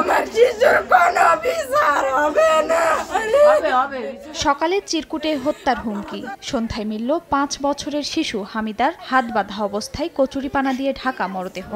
আমার শিশুর কোনো বিচার হবে না। সকালে চিরকুটে হত্যার হুমকি, সন্ধ্যায় মিলল 5 বছরের শিশু হামিদার হাত বাঁধা অবস্থায় কচুরিপানা দিয়ে ঢাকা মরদেহ।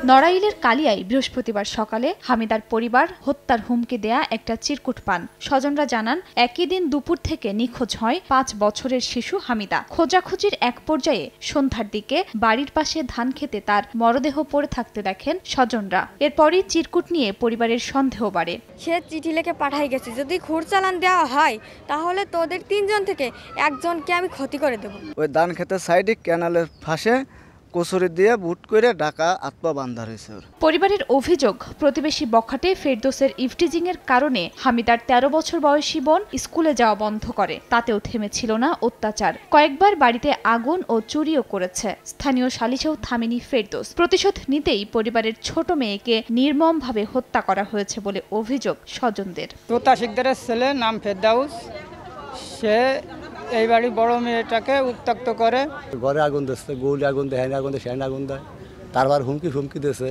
নড়াইলের কালিয়ায় বৃহস্পতিবার সকালে হামিদার পরিবার হত্যার হুমকি দেয়া একটা চিরকুট পান। স্বজনরা জানান, একই দিন দুপুর থেকে নিখোঁজ হয় 5 বছরের শিশু হামিদা। খোঁজাখুঁজির এক পর্যায়ে সন্ধ্যার দিকে বাড়ির পাশে ধান খেতে তার মরদেহ পড়ে থাকতে দেখেন স্বজনরা। এরপরই চিরকুট নিয়ে পরিবারের সন্দেহ বাড়ে। সে চিঠি লিখে পাঠাই গেছে, যদি ঘুরচালান দেওয়া হয় তাহলে তোদের 3 জন থেকে একজনকে আমি ক্ষতি করে দেব। ওই ধান খেতের সাইডে ক্যানালের পাশে কচুরি দিয়ে বুট করে ঢাকা আত্মা বান্ধা রয়েছে। পরিবারের অভিযোগ, প্রতিবেশী বখাটে ফেরদৌসের ইফটিজিং এর কারণে হামিদার 13 বছর বয়সী বোন স্কুলে যাওয়া বন্ধ করে। তাতেও থেমেছিল না অত্যাচার। কয়েকবার বাড়িতে আগুন ও চুরিও করেছে। স্থানীয় সালিশেও থামেনি ফেরদৌস। প্রতিশোধ নিতেই পরিবারের ছোট মেয়েকে নির্মমভাবে হত্যা করা হয়েছে বলে অভিযোগ স্বজনদের। তোতা শিকদারের ছেলে নাম ফেরদাউস, সে এই বাড়ি বড় মেয়েটাকে উত্ত্যক্ত করে। ঘরে আগুন দিচ্ছে, গৌলি আগুন দেয়, হ্যাঁ আগুন দেয়, সেন আগুন দেয়। তারপর হুমকি দিয়েছে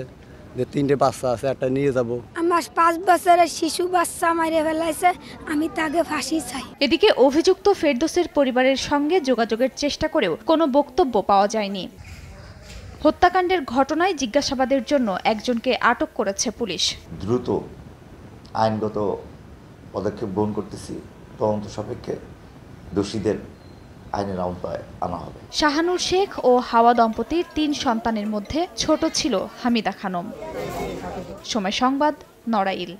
যে 3টে বাচ্চা আছে, একটা নিয়ে যাব। আমার 5 বছরের শিশু বাচ্চা মারে ফেলাইছে, আমি তাকে ফাঁসি চাই। এদিকে অভিযুক্ত ফেরদৌসের পরিবারের সঙ্গে যোগাযোগের চেষ্টা করেও কোনো বক্তব্য পাওয়া যায়নি। হত্যাকাণ্ডের ঘটনায় জিজ্ঞাসাবাদের জন্য একজনকে আটক করেছে পুলিশ। দ্রুত আইনগত পদক্ষেপ গ্রহণ করতেছি, তদন্ত সাপেক্ষে দোষীদের আইনের আওতায় আনা হবে। শাহানুর শেখ ও হাওয়া দম্পতির 3 সন্তানের মধ্যে ছোট ছিল হামিদা খানম। সময় সংবাদ, নড়াইল।